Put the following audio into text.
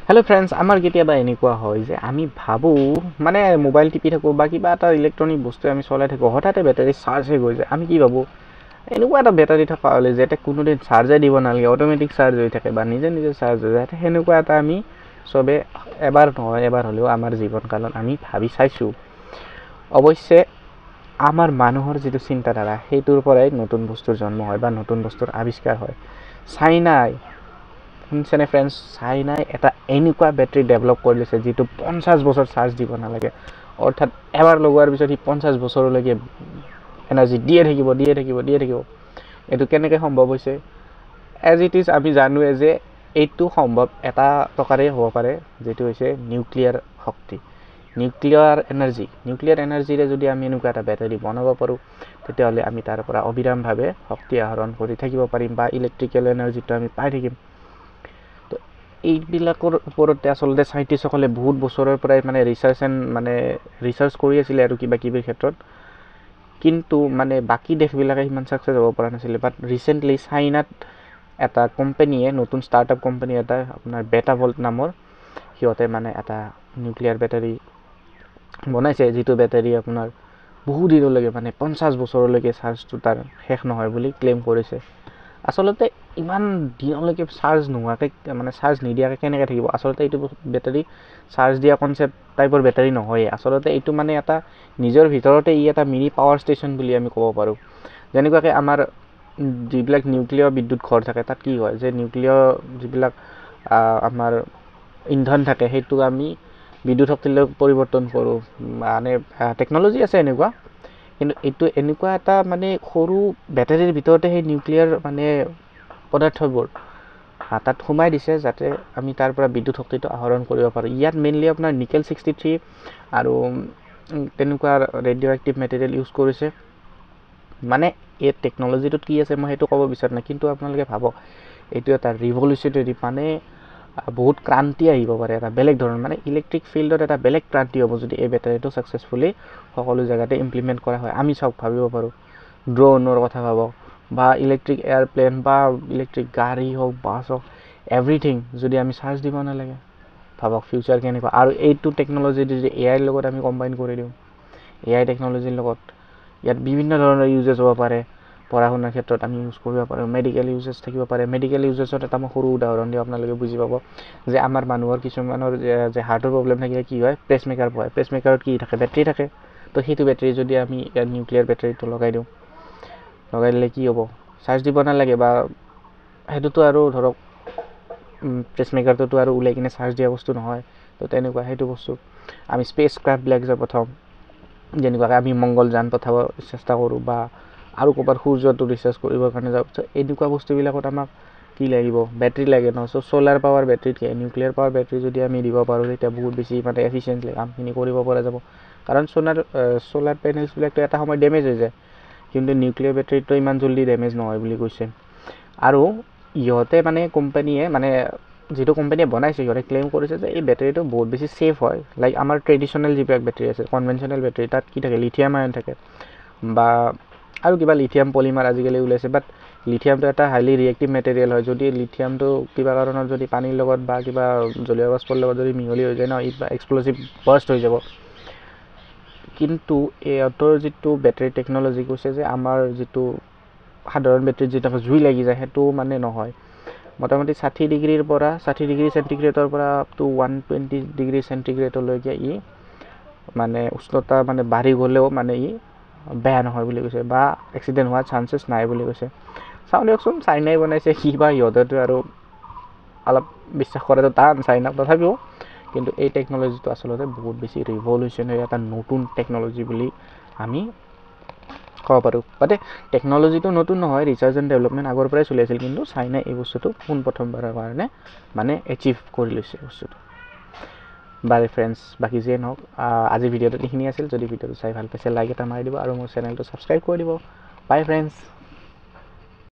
hello friends आमार केতিয়াबा एनेकुवा হয় যে আমি ভাবো মানে মোবাইল টিপি থাকো বা কিবা এটা ইলেক্ট্ৰনিক বস্তু আমি চলাই থাকো হঠাতে ব্যাটাৰি চাৰ্জ হৈ গৈ যায় আমি কি ভাবো এনেকুৱা এটা ব্যাটারি থকা হলে যে এটা কোনোদিন চার্জে দিব নালাগে অটোমেটিক চার্জ হৈ থাকে বা নিজে নিজে চার্জ হৈ যায় হেনেকুৱা এটা আমি সবে এবাৰ নহয় এবাৰ হলেও আমাৰ জীৱন কালত আমি ভাবি চাইছো অৱশ্যে আমাৰ মানুহৰ যেটো চিন্তাধাৰা হেতুৰ পৰাই নতুন বস্তুৰ জন্ম হয় বা নতুন বস্তুৰ আৱিষ্কাৰ হয় চাইনাই শুনছেনে ফ্ৰেন্ডছ চাইনাই এটা এনেকুৱা ব্যাটাৰি ডেভেলপ কৰি লৈছে যেটো 50 বছৰ চাৰ্জ দিব নালাগে অৰ্থাৎ এবাৰ লগোৱাৰ পিছত 50 বছৰলৈকে এনাৰ্জি দিয়ে থাকিব এটো কেনেকৈ সম্ভৱ হৈছে এজ ইট ইজ আমি জানোৱে যে এইটো সম্ভৱ এটা প্ৰকাৰে হ'ব পাৰে যেটো হৈছে নিউক্লিয়াৰ শক্তি নিউক্লিয়াৰ এনাৰ্জিৰে যদি আমি এনেকুৱা এটা ব্যাটাৰি বনাব পাৰো তেতিয়াহলে আমি তাৰ পৰা অবিৰামভাৱে শক্তি আহৰণ কৰি থাকিব পাৰিম বা ইলেক্ট্ৰিকেল এনাৰ্জিটো আমি পাই থাকিম এইবিলাকৰ ওপৰতে আসলে সাইন্টিষ্টসকলে বহুত বছৰৰ পৰাই মানে ৰিসাৰ্চ কৰি আছিল আৰু কিবা কিবিৰ ক্ষেত্ৰত কিন্তু মানে বাকি দেশবিলাকে ইমান সাকসেস হ'ব পৰা নাছিল বাট ৰিসেন্টলি চাইনাত এটা কোম্পানীয়ে নতুন স্টাৰ্টআপ কোম্পানী এটা আপোনাৰ বেটা ভল্ট নামৰ হিয়তে মানে এটা নিউক্লিয়াৰ ব্যাটাৰি বনাইছে যেটো ব্যাটাৰি আপোনাৰ বহুত দিনলৈকে মানে 50 বছৰলৈকে চাৰ্জটো তাৰ শেষ নহয় বুলি ক্লেম কৰিছে আসলতে ইমান দিনলৈকে চাৰ্জ নোহাকে মানে চাৰ্জ নিদিয়াকে কেনেকৈ থাকিব আসলতে এইটো ব্যাটাৰি চাৰ্জ দিয়া কনসেপ্ট টাইপৰ ব্যাটাৰি নহয় আসলতে এইটো মানে এটা নিজৰ ভিতৰতে ই এটা মিনি পাৱাৰ ষ্টেচন বুলি আমি ক'ব পাৰো যেনেকুৱাকে আমাৰ যিবিলাক নিউক্লিয়াৰ বিদ্যুৎ ঘৰ থাকে তাত কি হয় যে নিউক্লিয়াৰ যিবিলাক আমাৰ ইন্ধন থাকে হেতু আমি বিদ্যুৎ শক্তিলৈ পৰিৱৰ্তন কৰো মানে টেকনলজি আছে এনেকুৱা কিন্তু এইটো এনেকুৱা এটা মানে সৰু ব্যাটাৰিৰ ভিতৰতে সেই নিউক্লিয়াৰ মানে পদাৰ্থবোৰ তাত সোমাই দিছে যাতে আমি তাৰ পৰা বিদ্যুৎ শক্তিটো আহৰণ কৰিব পাৰো ইয়াত মেইনলি আপোনাৰ নিকেল 63 আৰু তেনেকুৱা ৰেডিও এক্টিভ মেটেৰিয়েল ইউজ কৰিছে মানে এই টেকনলজিটো কি আছে মই হেতু ক'ব বিচাৰ নাই কিন্তু আপোনালোকে ভাবক এইটো এটা ৰিভলিউশনাৰী মানে বহুত ক্ৰান্তি আহিব পাৰে এটা বেলেগ ধৰণৰ মানে ইলেক্ট্ৰিক ফিল্ডত এটা বেলেগ ক্ৰান্তি হ'ব যদি এই ব্যাটাৰিটো সাকসেসফুলি সকলো জায়গাতে ইমপ্লিমেন্ট কৰা হয় আমি সব ভাবিব পাৰো ড্ৰোনৰ কথা ভাবক বা ইলেক্ট্ৰিক এয়াৰপ্লেন বা ইলেক্ট্ৰিক গাড়ী হোক বাস হোক এভৰিথিং যদি আমি চাৰ্জ দিব নালাগে ভাবক ফিউচাৰ কেনেকুৱা আৰু এইটো টেকনলজি যদি এআই লগত আমি কম্বাইন কৰি দিও এআই টেকনলজিৰ লগত ইয়াত বিভিন্ন ধৰণৰ ইউজেস হ'ব পাৰে পঢ়া-শুনাৰ ক্ষেত্ৰত আমি ইউজ কৰিব পাৰো মেডিকেল ইউজেস থাকিব পাৰে মেডিকেল ইউজেসত এটা মই সৰু উদাহৰণ দিও আপোনালোকে বুজি পাব যে আমাৰ মানুহৰ কিছুমানৰ যে হাৰ্টৰ প্ৰবলেম থাকে কি হয় পেচমেকাৰ হয় পেচমেকাৰত কি থাকে ব্যাটাৰি থাকে তো হেতু ব্যাটাৰি যদি আমি নিউক্লিয়াৰ ব্যাটাৰিটো লগাই দিও লগাই দিলে কি হ'ব চাৰ্জ দিব নালাগে বা হেতুটো আৰু ধৰক পেচমেকাৰটো আৰু উলাই কিনে চাৰ্জ দিয়া বস্তু নহয় তো তেনেকুৱা হেতু বস্তু আমি স্পেস ক্ৰাফ্ট ব্লেক যে প্ৰথম যেনেকুৱা আমি মংগলযান পঠাব চেষ্টা কৰো বা আৰু কবাৰ সূৰ্যটো ৰিসাৰ্চ কৰিবৰ কাৰণে যাও এনেকুৱা বস্তুবিলাকত আমাক কি লাগিব ব্যাটাৰি লাগে ন সো সোলাৰ পাৱাৰ ব্যাটাৰিতকে নিউক্লিয়াৰ পাৱাৰ ব্যাটাৰি যদি আমি দিব পাৰো তেতিয়া বহুত বেছি মানে এফিশিয়েন্টলি কামখিনি কৰিব পৰা যাব কাৰণ সোলাৰ প্যানেলছ বিলাকটো এটা সময় ড্যামেজ হৈ যায় কিন্তু নিউক্লিয়াৰ ব্যাটাৰিটো ইমান জলদি ড্যামেজ নহয় বুলি কৈছে আৰু ইহতে মানে কোম্পানীয়ে মানে যেটো কোম্পানীয়ে বনাইছে ইহতে ক্লেম কৰিছে যে এই ব্যাটাৰিটো বহুত বেছি সেফ হয় লাইক আমাৰ ট্ৰেডিশনাল যিবিলাক ব্যাটাৰি আছে কনভেনশনাল ব্যাটাৰি তাত কি থাকে লিথিয়াম আয়ন থাকে বা আৰু কিবা লিথিয়াম পলিমাৰ আজিকালি ওলাইছে বাট লিথিয়ামটো এটা হাইলি ৰিএক্টিভ মেটেৰিয়েল হয় যদি লিথিয়ামটো কিবা কাৰণত যদি পানীৰ লগত বা কিবা জলীয় বাষ্পৰ লগত যদি মিহলি হৈ যায় ন ই এক্সপ্লোসিভ বাৰ্ষ্ট হৈ যাব কিন্তু এতৰ যেটো ব্যাটাৰি টেকনলজি কৈছে যে আমাৰ যেটো সাধাৰণ ব্যাটাৰি যেটা জুই লাগি যায় হেতু মানে নহয় মোটামুটি 60 ডিগ্ৰীৰ পৰা 60 ডিগ্ৰী সেন্টিগ্ৰেডৰ পৰা আপ টু 120 ডিগ্ৰী সেন্টিগ্ৰেডলৈকে ই মানে উষ্ণতা মানে বাঢ়ি গলেও মানে ই বেয়া নহয় বুলি কৈছে বা এক্সিডেন্ট হোৱাৰ চান্সেস নাই বুলি কৈছে চাওঁকচোন চাইনাই বনাইছে কি বা ইহতেটো আৰু অলপ বিশ্বাস কৰাটো টান চাইনাক তথাপিও কিন্তু এই টেকনলজিটো আসলে বহুত বেছি ৰিভলিউশনাৰী এটা নতুন টেকনলজি বুলি আমি ক'ব পাৰো বাট টেকনলজিটো নতুন নহয় ৰিসাৰ্চ এণ্ড ডেভেলপমেন্ট আগৰ পৰাই চলি আছিল কিন্তু চাইনাই এই বস্তুটো পোন প্ৰথমবাৰৰ কাৰণে মানে এচিভ কৰি লৈছে বস্তুটো বাই ফ্ৰেন্ডছ বাকি যে নহওক আজি ভিডিঅ'টো এইখিনি আছিল যদি ভিডিঅ'টো চাই ভাল পাইছে লাইক এটা মাৰি দিব আৰু মোৰ চেনেলটো সাবস্ক্ৰাইব কৰি দিব বাই ফ্ৰেন্ডছ